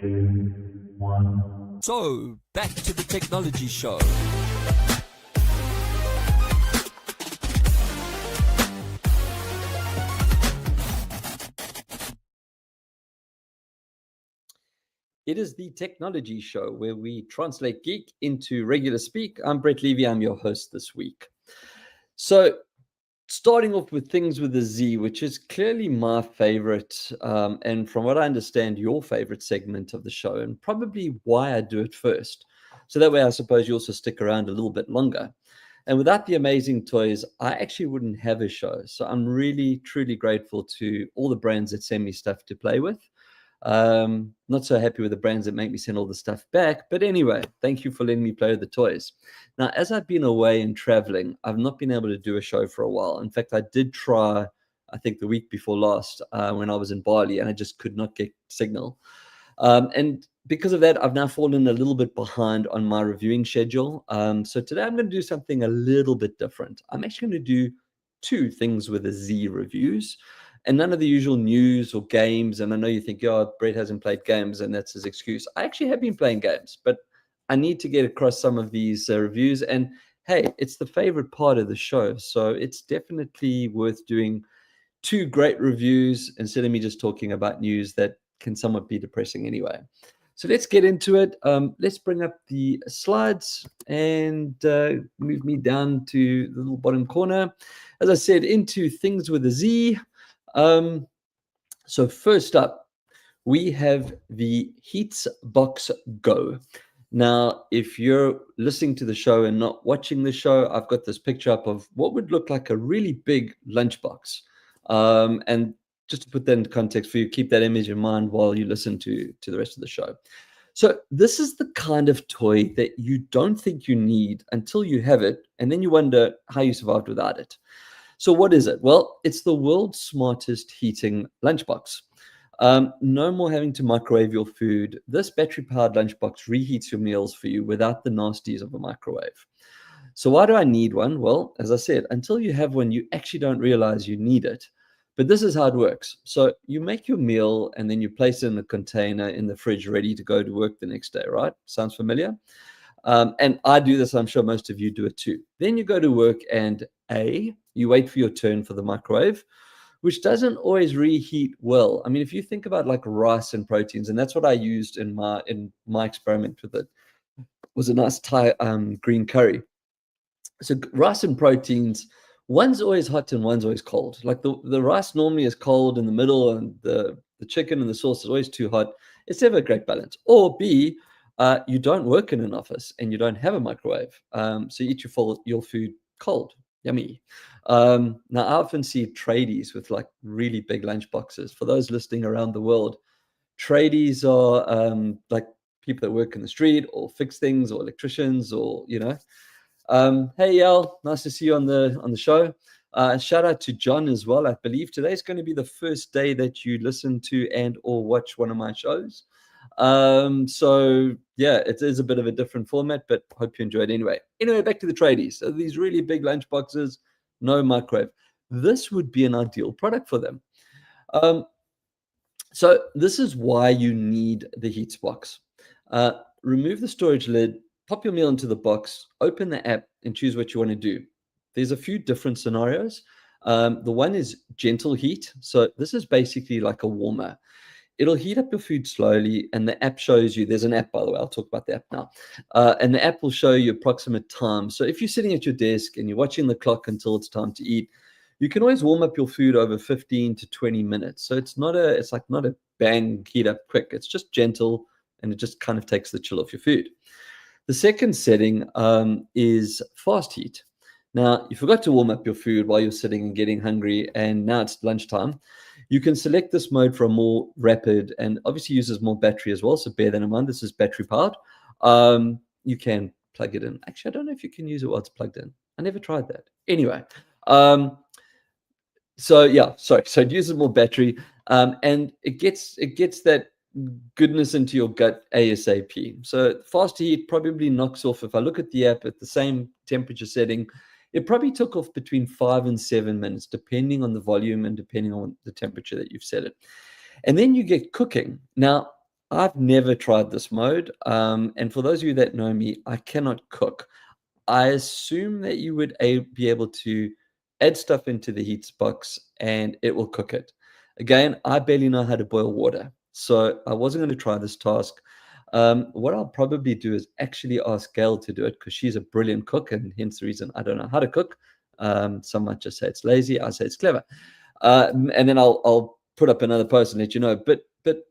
2, 1. So, back to the technology show. It is the technology show where we translate geek into regular speak. I'm Brett Levy. I'm your host this week. So, starting off with things with a Z, which is clearly my favorite, and from what I understand, your favorite segment of the show, and probably why I do it first. So that way, I suppose you also stick around a little bit longer. And without the amazing toys, I actually wouldn't have a show. So I'm really, truly grateful to all the brands that send me stuff to play with. Not so happy with the brands that make me send all the stuff back. But anyway, thank you for letting me play with the toys. Now, as I've been away and traveling, I've not been able to do a show for a while. In fact, I did try, I think the week before last, when I was in Bali, and I just could not get signal. And because of that, I've now fallen a little bit behind on my reviewing schedule. So today I'm going to do something a little bit different. I'm actually going to do two things with a Z reviews, and none of the usual news or games. And I know you think, oh, Brett hasn't played games and that's his excuse. I actually have been playing games, but I need to get across some of these reviews. And hey, it's the favorite part of the show. So it's definitely worth doing two great reviews instead of me just talking about news that can somewhat be depressing anyway. So let's get into it. Let's bring up the slides and move me down to the little bottom corner. As I said, into things with a Z. So first up, we have the HeatsBox Go. Now, if you're listening to the show and not watching the show, I've got this picture up of what would look like a really big lunchbox. And just to put that into context for you, keep that image in mind while you listen to the rest of the show. So this is the kind of toy that you don't think you need until you have it, and then you wonder how you survived without it. So what is it? Well, it's the world's smartest heating lunchbox. No more having to microwave your food. This battery-powered lunchbox reheats your meals for you without the nasties of a microwave. So why do I need one? Well, as I said, until you have one, you actually don't realize you need it. But this is how it works. So you make your meal and then you place it in a container in the fridge ready to go to work the next day, right? Sounds familiar? And I do this. I'm sure most of you do it too. Then you go to work and you wait for your turn for the microwave, which doesn't always reheat well. I mean, if you think about like rice and proteins, and that's what I used in my experiment with it, was a nice Thai green curry. So rice and proteins, one's always hot and one's always cold. Like the rice normally is cold in the middle, and the chicken and the sauce is always too hot. It's never a great balance. Or B, you don't work in an office and you don't have a microwave, so you eat your food cold. Yummy. Now I often see tradies with like really big lunch boxes. For those listening around the world, tradies are like people that work in the street or fix things or electricians or hey Yal, nice to see you on the show. Shout out to John as well. I believe today's going to be the first day that you listen to and or watch one of my shows. So yeah, it is a bit of a different format, but hope you enjoyed anyway. Anyway, back to the tradies. So these really big lunch boxes, no microwave. This would be an ideal product for them. So this is why you need the HeatsBox. Remove the storage lid, pop your meal into the box, open the app, and choose what you want to do. There's a few different scenarios. The one is gentle heat. So this is basically like a warmer. It'll heat up your food slowly, and the app shows you. There's an app, by the way. I'll talk about the app now. And the app will show you approximate time. So if you're sitting at your desk and you're watching the clock until it's time to eat, you can always warm up your food over 15 to 20 minutes. So it's not a bang heat up quick. It's just gentle, and it just kind of takes the chill off your food. The second setting is fast heat. Now, you forgot to warm up your food while you're sitting and getting hungry, and now it's lunchtime. You can select this mode for a more rapid, and obviously uses more battery as well, so bear that in mind. This is battery powered. You can plug it in. Actually, I don't know if you can use it while it's plugged in. I never tried that. Anyway, so yeah, so it uses more battery, and it gets that goodness into your gut ASAP. So fast heat probably knocks off, if I look at the app at the same temperature setting, it probably took off between 5 and 7 minutes, depending on the volume and depending on the temperature that you've set it. And then you get cooking. Now, I've never tried this mode. And for those of you that know me, I cannot cook. I assume that you would be able to add stuff into the heat box and it will cook it. Again, I barely know how to boil water, so I wasn't going to try this task. What I'll probably do is actually ask Gail to do it because she's a brilliant cook, and hence the reason I don't know how to cook. Some might just say it's lazy. I say it's clever. And then I'll put up another post and let you know. But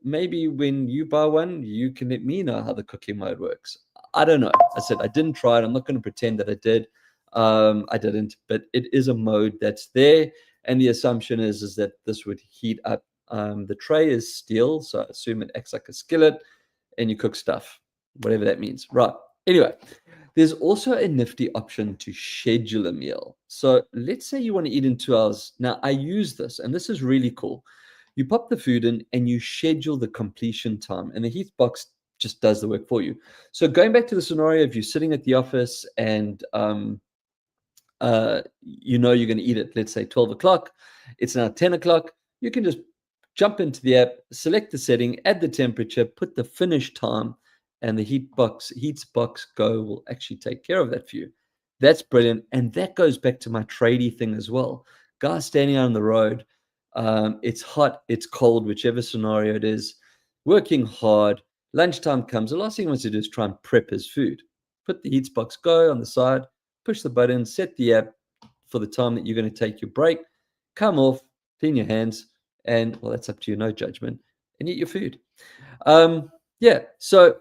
maybe when you buy one, you can let me know how the cooking mode works. I don't know. I said I didn't try it. I'm not going to pretend that I did. I didn't, but it is a mode that's there, and the assumption is that this would heat up. The tray is steel, so I assume it acts like a skillet, and you cook stuff, whatever that means. Right. Anyway, there's also a nifty option to schedule a meal. So let's say you want to eat in 2 hours. Now, I use this, and this is really cool. You pop the food in and you schedule the completion time, and the HeatsBox just does the work for you. So going back to the scenario of you sitting at the office and you know you're going to eat it, let's say 12 o'clock, it's now 10 o'clock, you can just jump into the app, select the setting, add the temperature, put the finish time, and the HeatsBox Go will actually take care of that for you. That's brilliant. And that goes back to my tradie thing as well. Guys standing out on the road, it's hot, it's cold, whichever scenario it is, working hard, lunchtime comes, the last thing he wants to do is try and prep his food. Put the HeatsBox Go on the side, push the button, set the app for the time that you're going to take your break, come off, clean your hands, and well, that's up to you, no judgment, and eat your food. Yeah, so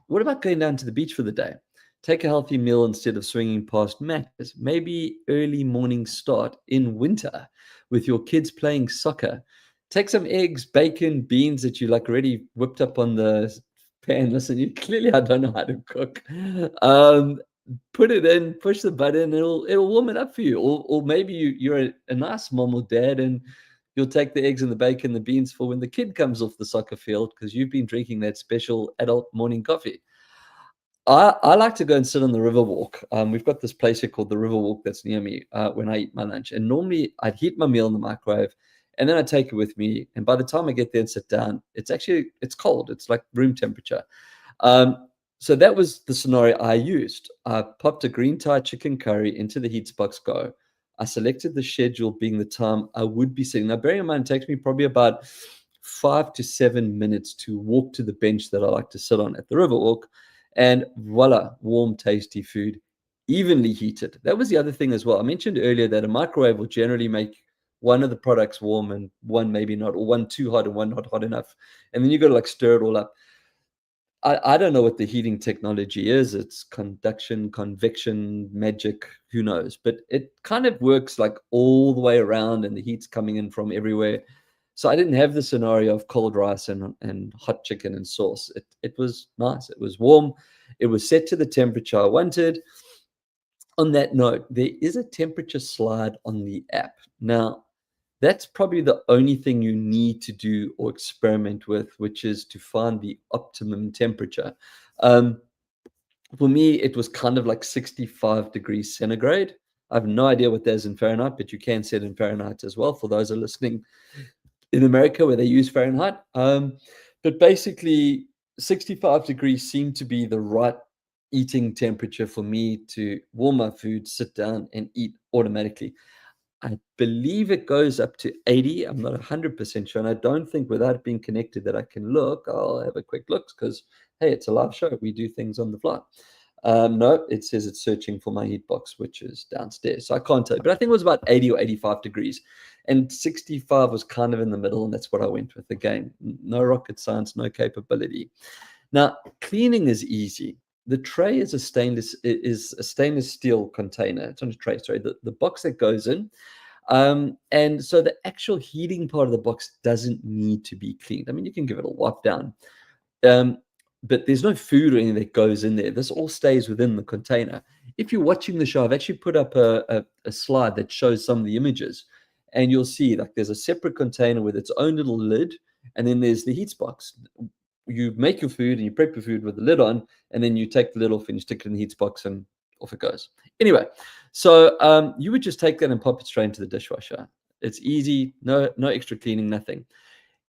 what about going down to the beach for the day? Take a healthy meal instead of swinging past matches. Maybe early morning start in winter with your kids playing soccer. Take some eggs, bacon, beans that you like already whipped up on the pan. Listen, you clearly I don't know how to cook. Put it in, push the button, it'll warm it up for you. Or maybe you're a nice mom or dad and you'll take the eggs and the bacon, the beans for when the kid comes off the soccer field because you've been drinking that special adult morning coffee. I like to go and sit on the river walk. We've got this place here called the River Walk that's near me when I eat my lunch. And normally I'd heat my meal in the microwave and then I take it with me. And by the time I get there and sit down, it's cold. It's like room temperature. So that was the scenario I used. I popped a green Thai chicken curry into the HeatsBox Go. I selected the schedule being the time I would be sitting. Now, bearing in mind, it takes me probably about 5 to 7 minutes to walk to the bench that I like to sit on at the Riverwalk. And voila, warm, tasty food, evenly heated. That was the other thing as well. I mentioned earlier that a microwave will generally make one of the products warm and one maybe not, or one too hot and one not hot enough. And then you got to like stir it all up. I don't know what the heating technology is. It's conduction, convection, magic, who knows? But it kind of works like all the way around and the heat's coming in from everywhere. So I didn't have the scenario of cold rice and hot chicken and sauce. It was nice. It was warm. It was set to the temperature I wanted. On that note, there is a temperature slide on the app. Now, that's probably the only thing you need to do or experiment with, which is to find the optimum temperature. Um, for me, it was kind of like 65 degrees centigrade. I have no idea what that is in Fahrenheit, but you can set in Fahrenheit as well for those who are listening in America where they use Fahrenheit. But basically, 65 degrees seemed to be the right eating temperature for me to warm my food, sit down, and eat automatically. I believe it goes up to 80. I'm not 100% sure. And I don't think without being connected that I can look. I'll have a quick look because, hey, it's a live show. We do things on the fly. No, it says it's searching for my heat box, which is downstairs. So I can't tell you. But I think it was about 80 or 85 degrees. And 65 was kind of in the middle. And that's what I went with. Again, no rocket science, no capability. Now, cleaning is easy. The tray is a stainless steel container. It's on a tray, sorry, the box that goes in. And so the actual heating part of the box doesn't need to be cleaned. I mean, you can give it a wipe down. But there's no food or anything that goes in there. This all stays within the container. If you're watching the show, I've actually put up a slide that shows some of the images. And you'll see like there's a separate container with its own little lid. And then there's the heat box. You make your food and you prep your food with the lid on, and then you take the lid off and you stick it in the heat box and off it goes. Anyway, so you would just take that and pop it straight into the dishwasher. It's easy, no extra cleaning, nothing.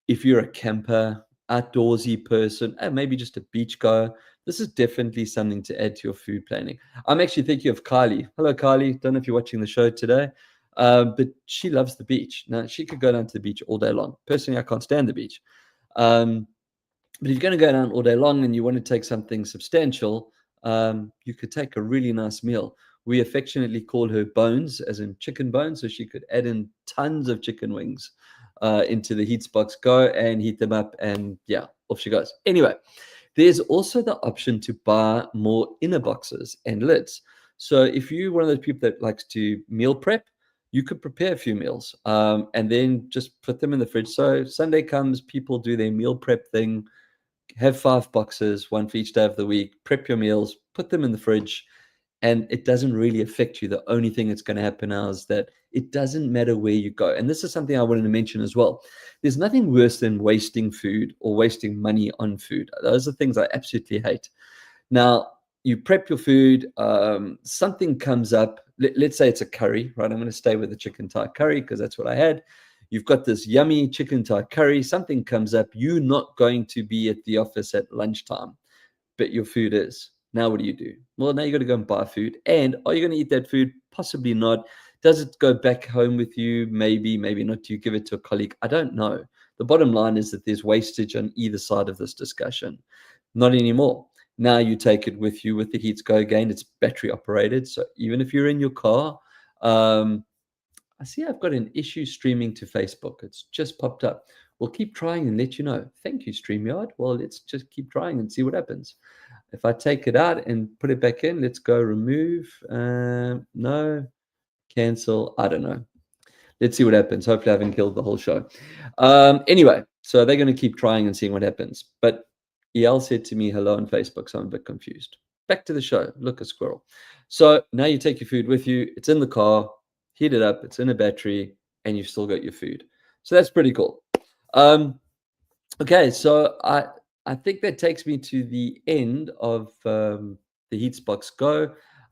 If you're a camper, outdoorsy person, and maybe just a beach goer, this is definitely something to add to your food planning. I'm actually thinking of Kylie. Hello, Kylie. Don't know if you're watching the show today, but she loves the beach. Now, she could go down to the beach all day long. Personally, I can't stand the beach. But if you're going to go down all day long and you want to take something substantial, you could take a really nice meal. We affectionately call her bones, as in chicken bones, so she could add in tons of chicken wings into the HeatsBox Go and heat them up, and yeah, off she goes. Anyway, there's also the option to buy more inner boxes and lids. So if you're one of those people that likes to meal prep, you could prepare a few meals and then just put them in the fridge. So Sunday comes, people do their meal prep thing, have 5 boxes, one for each day of the week, prep your meals, put them in the fridge, and it doesn't really affect you. The only thing that's going to happen now is that it doesn't matter where you go. And this is something I wanted to mention as well. There's nothing worse than wasting food or wasting money on food. Those are things I absolutely hate. Now, you prep your food, something comes up. Let's say it's a curry, right? I'm going to stay with the chicken Thai curry because that's what I had. You've got this yummy chicken Thai curry. Something comes up. You're not going to be at the office at lunchtime, but your food is. Now, what do? Well, now you got to go and buy food. And are you going to eat that food? Possibly not. Does it go back home with you? Maybe, maybe not. Do you give it to a colleague? I don't know. The bottom line is that there's wastage on either side of this discussion. Not anymore. Now you take it with you with the HeatsGo again. It's battery operated. So even if you're in your car, I see I've got an issue streaming to Facebook. It's just popped up. We'll keep trying and let you know. Thank you, StreamYard. Well, let's just keep trying and see what happens. If I take it out and put it back in, let's go remove. No, cancel. I don't know. Let's see what happens. Hopefully I haven't killed the whole show. Anyway, so they're going to keep trying and seeing what happens. But EL said to me, hello on Facebook, so I'm a bit confused. Back to the show. Look, a squirrel. So now you take your food with you. It's in the car. Heat it up. It's in a battery, and you've still got your food. So that's pretty cool. Okay, so I think that takes me to the end of the HeatsBox Go.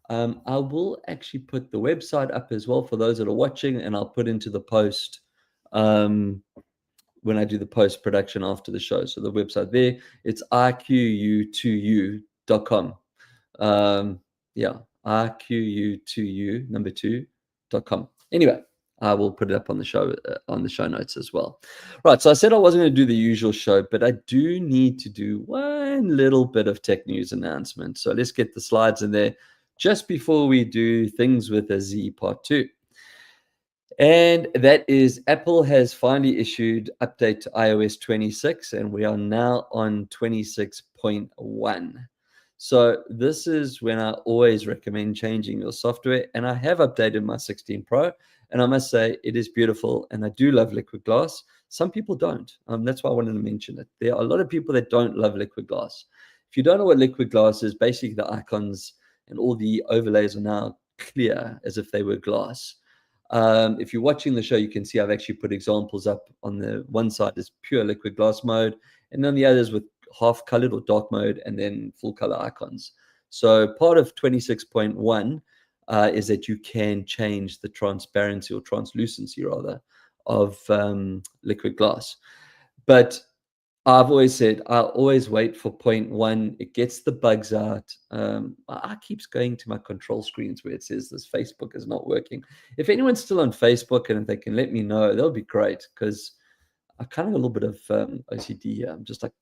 I will actually put the website up as well for those that are watching, and I'll put into the post when I do the post production after the show. So the website there, it's iqu2u.com. Yeah, iqu2u2.com. Anyway, I will put it up on the show notes as well. Right, so I said I wasn't going to do the usual show, but I do need to do one little bit of tech news announcement. So let's get the slides in there just before we do things with a Z part 2. And that is Apple has finally issued update to iOS 26, and we are now on 26.1. So this is when I always recommend changing your software, and I have updated my 16 Pro, and I must say it is beautiful, and I do love Liquid Glass. Some people don't. That's why I wanted to mention it. There are a lot of people that don't love Liquid Glass. If you don't know what Liquid Glass is, basically the icons and all the overlays are now clear as if they were glass. If you're watching the show, you can see I've actually put examples up. On the one side is pure liquid glass mode, and then the others with half colored or dark mode, and then full color icons. So part of 26.1 is that you can change the transparency or translucency rather of liquid glass. But I've always said I'll always wait for 0.1. It gets the bugs out. I keeps going to my control screens where it says this Facebook is not working. If anyone's still on Facebook and if they can let me know, that'll be great, because I kind of a little bit of OCD here. I'm just like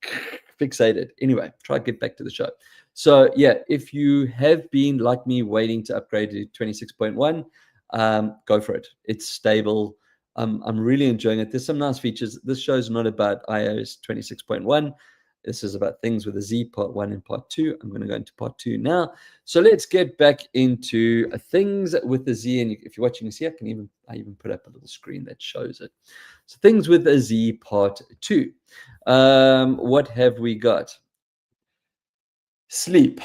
fixated. Anyway, try to get back to the show. So yeah, if you have been like me waiting to upgrade to 26.1, go for it. It's stable. I'm really enjoying it. There's some nice features. This show is not about iOS 26.1. This is about things with a Z, part 1 and part 2. I'm going to go into part 2 now. So let's get back into things with a Z. And if you're watching this here, I even put up a little screen that shows it. So things with a Z, part 2. What have we got? Sleep.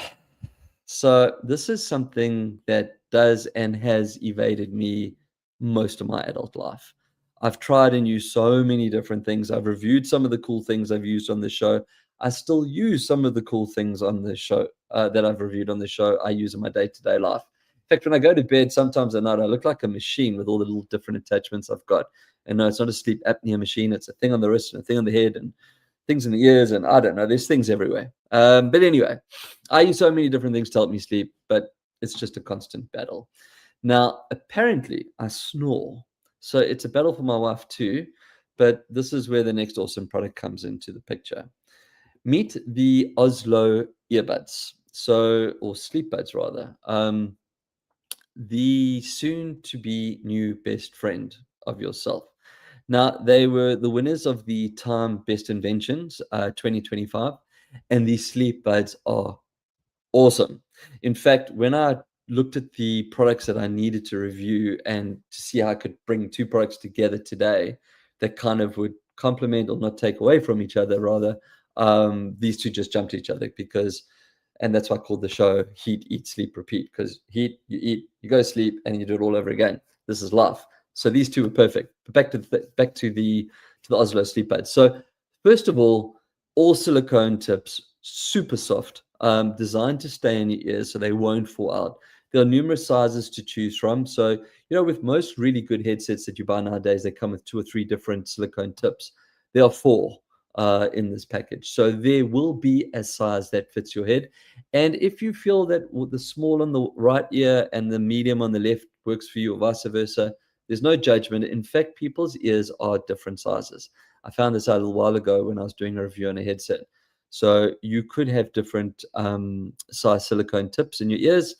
So this is something that does and has evaded me most of my adult life. I've tried and used so many different things. I've reviewed some of the cool things I've used on the show. I still use some of the cool things on the show that I've reviewed on the show. I use in my day-to-day life. In fact, when I go to bed, sometimes at night, I look like a machine with all the little different attachments I've got. And no, it's not a sleep apnea machine. It's a thing on the wrist and a thing on the head and things in the ears, and I don't know, there's things everywhere. But anyway, I use so many different things to help me sleep, but it's just a constant battle. Now, apparently, I snore. So it's a battle for my wife too, but this is where the next awesome product comes into the picture. Meet the Ozlo earbuds, or sleep buds rather. The soon to be new best friend of yourself. Now, they were the winners of the Time Best Inventions 2025, and these sleep buds are awesome. In fact, when I looked at the products that I needed to review and to see how I could bring two products together today that kind of would complement or not take away from each other, rather, these two just jumped each other because, and that's why I called the show Heat, Eat, Sleep, Repeat, because heat, you eat, you go to sleep, and you do it all over again. This is life. So these two were perfect. But back to the Ozlo sleep pads. So first of all silicone tips, super soft, designed to stay in your ears so they won't fall out. There are numerous sizes to choose from. So, with most really good headsets that you buy nowadays, they come with 2 or 3 different silicone tips. There are 4 in this package. So there will be a size that fits your head. And if you feel that the small on the right ear and the medium on the left works for you, or vice versa, there's no judgment. In fact, people's ears are different sizes. I found this out a little while ago when I was doing a review on a headset. So you could have different size silicone tips in your ears.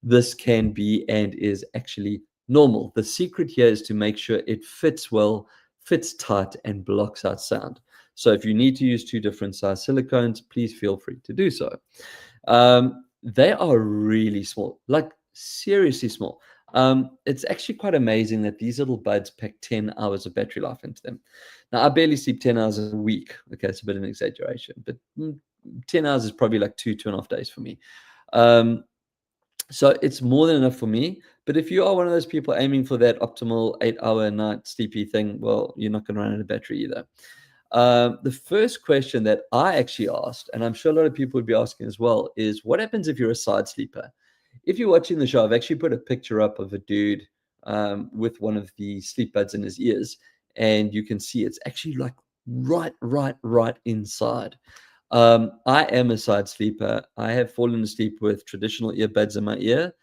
This can be and is actually normal. The secret here is to make sure it fits well, fits tight, and blocks out sound. So if you need to use 2 different size silicones, please feel free to do so. They are really small, like seriously small. It's actually quite amazing that these little buds pack 10 hours of battery life into them. Now, I barely sleep 10 hours a week. Okay, it's a bit of an exaggeration, but 10 hours is probably like 2.5 days for me. So it's more than enough for me. But if you are one of those people aiming for that optimal 8-hour night sleepy thing, well, you're not going to run out of battery either. The first question that I actually asked, and I'm sure a lot of people would be asking as well, is what happens if you're a side sleeper? If you're watching the show, I've actually put a picture up of a dude with one of the sleep buds in his ears, and you can see it's actually like right inside. I am a side sleeper. I have fallen asleep with traditional earbuds in my ear.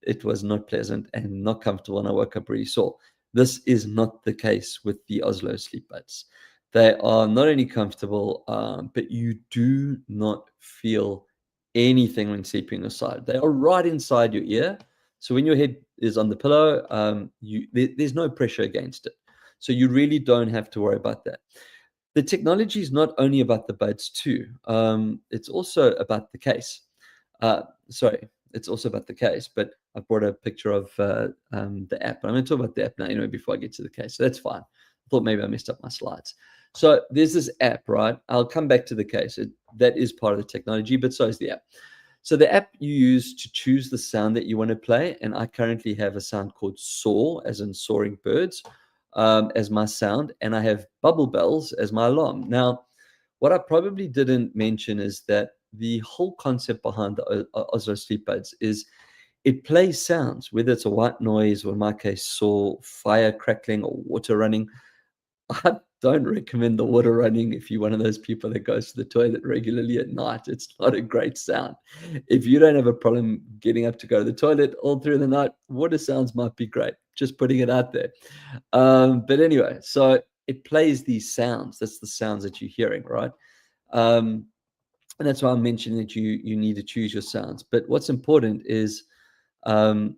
It was not pleasant and not comfortable, and I woke up really sore. This is not the case with the Ozlo sleep buds. They are not only comfortable, but you do not feel anything when sleeping aside. They are right inside your ear. So when your head is on the pillow, there's no pressure against it. So you really don't have to worry about that. The technology is not only about the buds too. It's also about the case. Sorry, it's also about the case, but I brought a picture of the app. I'm going to talk about the app now, before I get to the case. So that's fine. I thought maybe I messed up my slides. So there's this app, right? I'll come back to the case. That is part of the technology, but so is the app. So the app you use to choose the sound that you want to play, and I currently have a sound called soar, as in soaring birds, as my sound, and I have bubble bells as my alarm. Now, what I probably didn't mention is that the whole concept behind the Ozlo Sleep Buds is it plays sounds, whether it's a white noise or in my case, saw, fire crackling or water running. I don't recommend the water running if you're one of those people that goes to the toilet regularly at night. It's not a great sound. If you don't have a problem getting up to go to the toilet all through the night, water sounds might be great. Just putting it out there. But anyway, so it plays these sounds. That's the sounds that you're hearing, right? And that's why I'm mentioning that you need to choose your sounds. But what's important is um,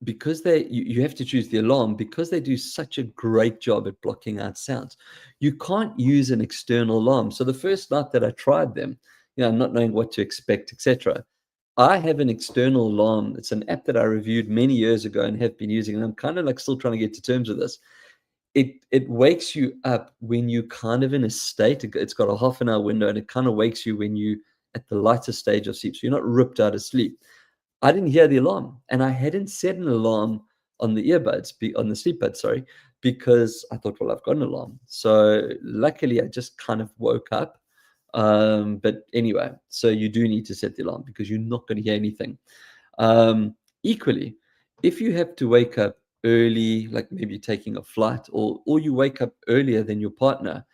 because you have to choose the alarm because they do such a great job at blocking out sounds. You can't use an external alarm. So the first night that I tried them, not knowing what to expect, etc., I have an external alarm. It's an app that I reviewed many years ago and have been using, and I'm kind of like still trying to get to terms with this. It wakes you up when you kind of in a state. It's got a half an hour window, and it kind of wakes you when you at the lighter stage of sleep. So you're not ripped out of sleep. I didn't hear the alarm, and I hadn't set an alarm on the earbuds, on the sleep buds, sorry, because I thought, well, I've got an alarm. So luckily, I just kind of woke up. But anyway, so you do need to set the alarm because you're not going to hear anything. Equally, if you have to wake up early, like maybe taking a flight, or you wake up earlier than your partner,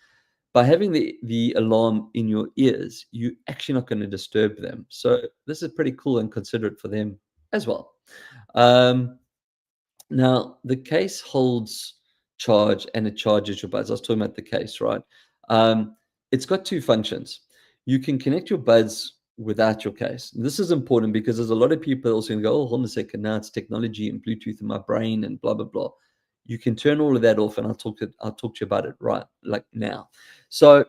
by having the alarm in your ears, you're actually not going to disturb them. So this is pretty cool and considerate for them as well. Um, Now, the case holds charge and it charges your buds. I was talking about the case, right? It's got two functions. You can connect your buds without your case. This is important because there's a lot of people also going to go, oh, hold on a second, now it's technology and Bluetooth in my brain and blah, blah, blah. You can turn all of that off, and I'll talk to you about it right like now. So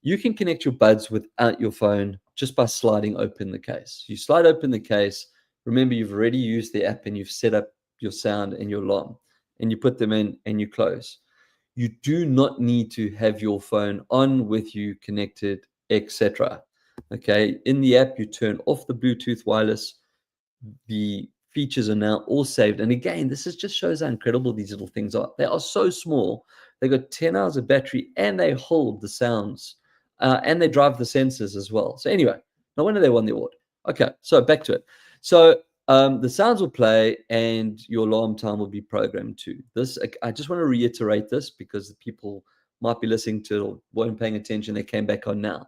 you can connect your buds without your phone just by sliding open the case. You slide open the case. Remember, you've already used the app and you've set up your sound and your alarm, and you put them in and you close. You do not need to have your phone on with you connected, etc. Okay, in the app, you turn off the Bluetooth wireless. The features are now all saved. And again, this is just shows how incredible these little things are. They are so small. They got 10 hours of battery and they hold the sounds and they drive the sensors as well. So anyway, no wonder they won the award. Okay, so back to it. So the sounds will play and your alarm time will be programmed too. This, I just want to reiterate this because the people might be listening to it or weren't paying attention. They came back on now.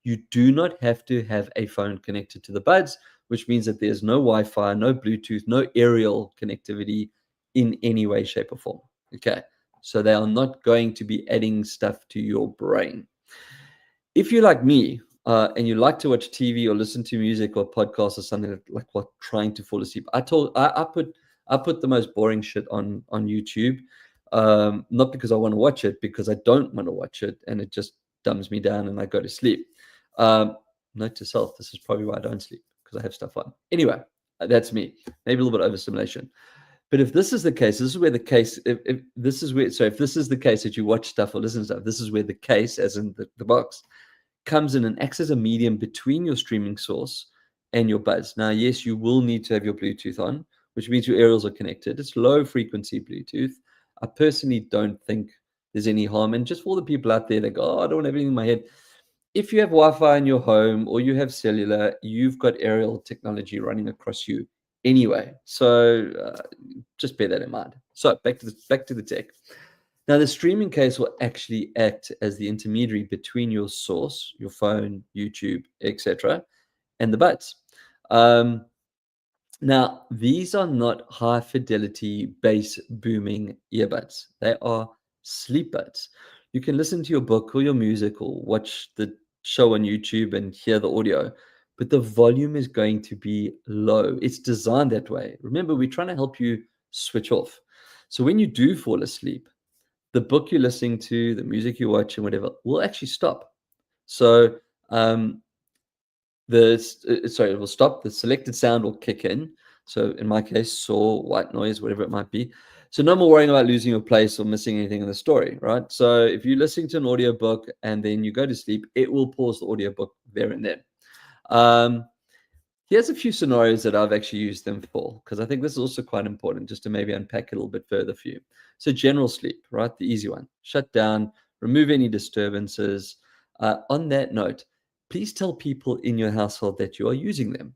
You do not have to have a phone connected to the buds, which means that there's no Wi-Fi, no Bluetooth, no aerial connectivity in any way, shape, or form. Okay, so they are not going to be adding stuff to your brain. If you're like me and you like to watch TV or listen to music or podcasts or something like what trying to fall asleep, I put the most boring shit on YouTube, not because I want to watch it, because I don't want to watch it, and it just dumbs me down and I go to sleep. Um, Note to self: this is probably why I don't sleep, because I have stuff on. Anyway, that's me. Maybe a little bit overstimulation. But if this is the case, this is where the case. If this is where, so if this is the case that you watch stuff or listen to stuff, this is where the case, as in the box, comes in and acts as a medium between your streaming source and your buds. Now, yes, you will need to have your Bluetooth on, which means your aerials are connected. It's low frequency Bluetooth. I personally don't think there's any harm. And just for all the people out there that go, oh, I don't have anything in my head. If you have Wi-Fi in your home or you have cellular, you've got aerial technology running across you anyway. So just bear that in mind. So back to the tech. Now, the streaming case will actually act as the intermediary between your source, your phone, YouTube, etc., and the buds. Now, these are not high fidelity bass booming earbuds. They are sleep buds. You can listen to your book or your music or watch the show on YouTube and hear the audio, but the volume is going to be low. It's designed that way. Remember, we're trying to help you switch off. So when you do fall asleep, the book you're listening to, the music you're watching, whatever, will actually stop. So it will stop. The selected sound will kick in. So in my case, saw, white noise, whatever it might be. So no more worrying about losing your place or missing anything in the story, right? So if you're listening to an audiobook and then you go to sleep, it will pause the audiobook there and then. Here's a few scenarios that I've actually used them for, because I think this is also quite important just to maybe unpack it a little bit further for you. So general sleep, right? The easy one. Shut down, remove any disturbances. On that note, please tell people in your household that you are using them.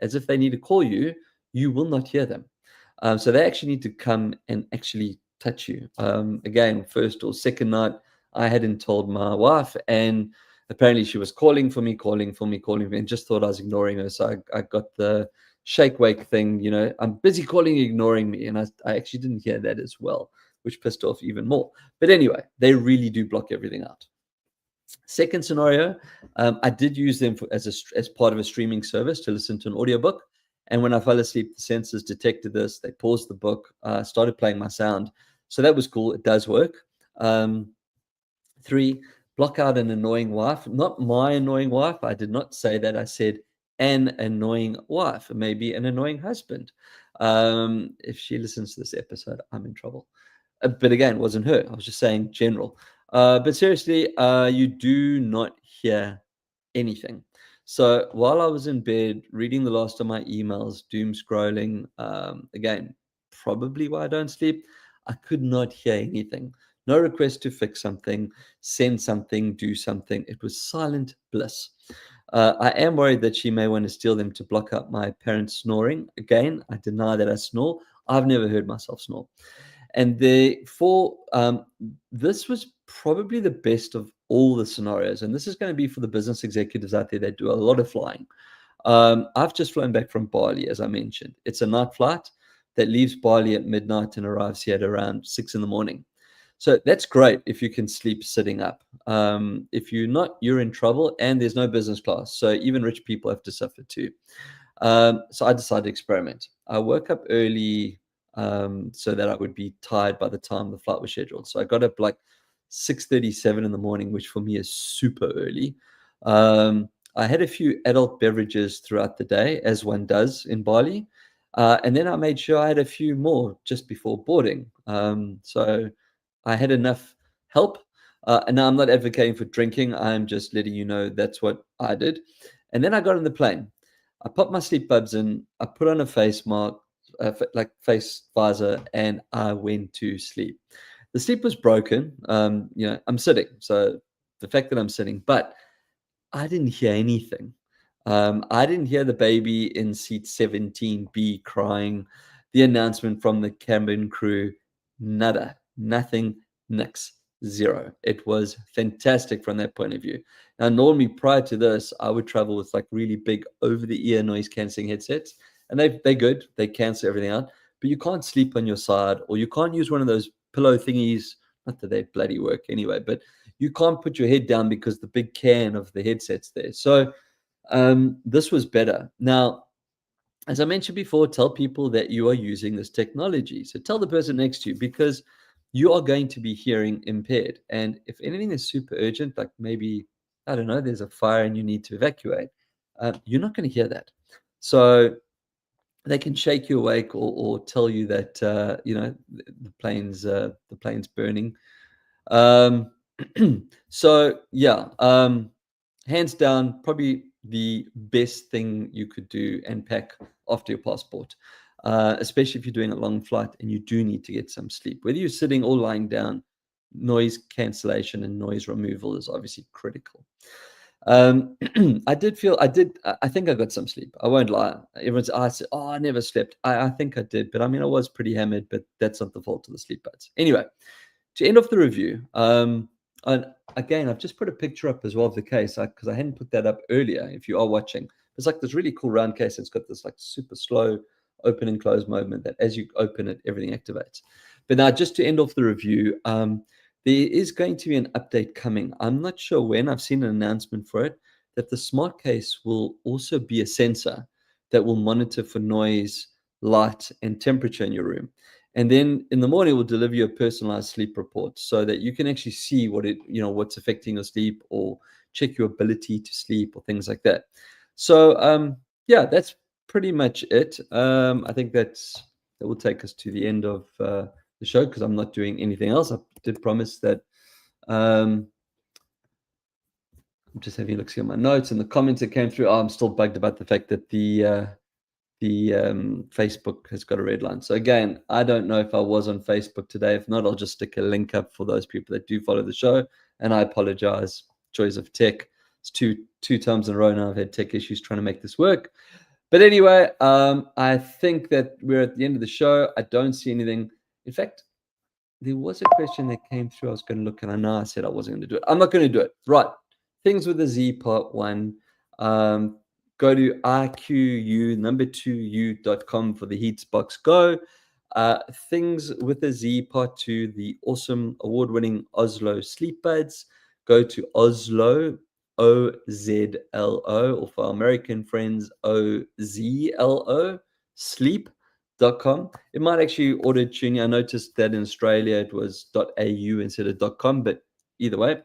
As if they need to call you, you will not hear them. So they actually need to come and actually touch you. Again, first or second night, I hadn't told my wife, and apparently she was calling for me, and just thought I was ignoring her. So I got the shake wake thing, I'm busy calling, ignoring me. And I actually didn't hear that as well, which pissed off even more. But anyway, they really do block everything out. Second scenario, I did use them as part of a streaming service to listen to an audiobook. And when I fell asleep, the sensors detected this. They paused the book, started playing my sound. So that was cool. It does work. Three, block out an annoying wife. Not my annoying wife. I did not say that. I said an annoying wife, maybe an annoying husband. If she listens to this episode, I'm in trouble. But again, it wasn't her. I was just saying general. But seriously, you do not hear anything. So while I was in bed reading the last of my emails, doom scrolling, again, probably why I don't sleep, I could not hear anything. No request to fix something, send something, do something. It was silent bliss. I am worried that she may want to steal them to block out my parents snoring. Again, I deny that I snore. I've never heard myself snore. And therefore, this was probably the best of all the scenarios. And this is going to be for the business executives out there that do a lot of flying. I've just flown back from Bali, as I mentioned. It's a night flight that leaves Bali at midnight and arrives here at around 6 in the morning. So that's great if you can sleep sitting up. If you're not, you're in trouble, and there's no business class. So even rich people have to suffer too. So I decided to experiment. I woke up early so that I would be tired by the time the flight was scheduled. So I got up like 6:37 in the morning, which for me is super early. I had a few adult beverages throughout the day, as one does in Bali. And then I made sure I had a few more just before boarding. So I had enough help. And now I'm not advocating for drinking. I'm just letting you know that's what I did. And then I got on the plane. I popped my sleep buds in. I put on a face mask, like face visor, and I went to sleep. The sleep was broken. I'm sitting. So the fact that I'm sitting, but I didn't hear anything. I didn't hear the baby in seat 17B crying, the announcement from the cabin crew, nada, nothing, nix, zero. It was fantastic from that point of view. Now, normally prior to this, I would travel with like really big over-the-ear noise cancelling headsets, and they're good. They cancel everything out, but you can't sleep on your side, or you can't use one of those pillow thingies. Not that they bloody work anyway, but you can't put your head down because the big can of the headset's there. So this was better. Now, as I mentioned before, tell people that you are using this technology. So tell the person next to you, because you are going to be hearing impaired. And if anything is super urgent, like maybe, I don't know, there's a fire and you need to evacuate, you're not going to hear that. So they can shake you awake or tell you that, the plane's burning. Um, so yeah, hands down, probably the best thing you could do and pack after your passport, especially if you're doing a long flight and you do need to get some sleep. Whether you're sitting or lying down, noise cancellation and noise removal is obviously critical. I think I got some sleep. I won't lie. Everyone's asked, oh, I never slept. I think I did, but I mean, I was pretty hammered, but that's not the fault of the sleep buds. Anyway, to end off the review, and again, I've just put a picture up as well of the case because I hadn't put that up earlier. If you are watching, it's like this really cool round case. It's got this like super slow open and close movement that as you open it, everything activates. But now, just to end off the review, there is going to be an update coming. I'm not sure when. I've seen an announcement for it that the smart case will also be a sensor that will monitor for noise, light, and temperature in your room. And then in the morning, it will deliver you a personalized sleep report so that you can actually see what's affecting your sleep or check your ability to sleep or things like that. So, yeah, that's pretty much it. I think that will take us to the end of the show because I'm not doing anything else. I did promise that. I'm just having a look, see on my notes and the comments that came through. Oh, I'm still bugged about the fact that the Facebook has got a red line. So again, I don't know if I was on Facebook today. If not, I'll just stick a link up for those people that do follow the show. And I apologize. Joys of tech. It's two times in a row now I've had tech issues trying to make this work. But anyway, I think that we're at the end of the show. I don't see anything. In fact, there was a question that came through. I was going to look, and I know I said I wasn't going to do it. I'm not going to do it. Right. Things with a Z part 1. Go to iqu2u.com for the HeatsBox Go. Things with a Z part 2, the awesome award-winning Ozlo Sleep Buds. Go to Ozlo, OZLO, or for our American friends, OZLO, sleep.com. It might actually auto-tune you. I noticed that in Australia it was .au instead of .com, but either way.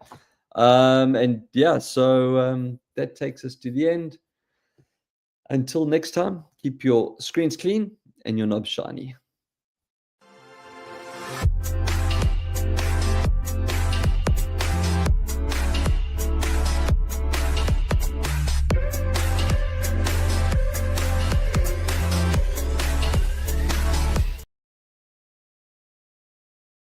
And yeah, so that takes us to the end. Until next time, keep your screens clean and your knobs shiny.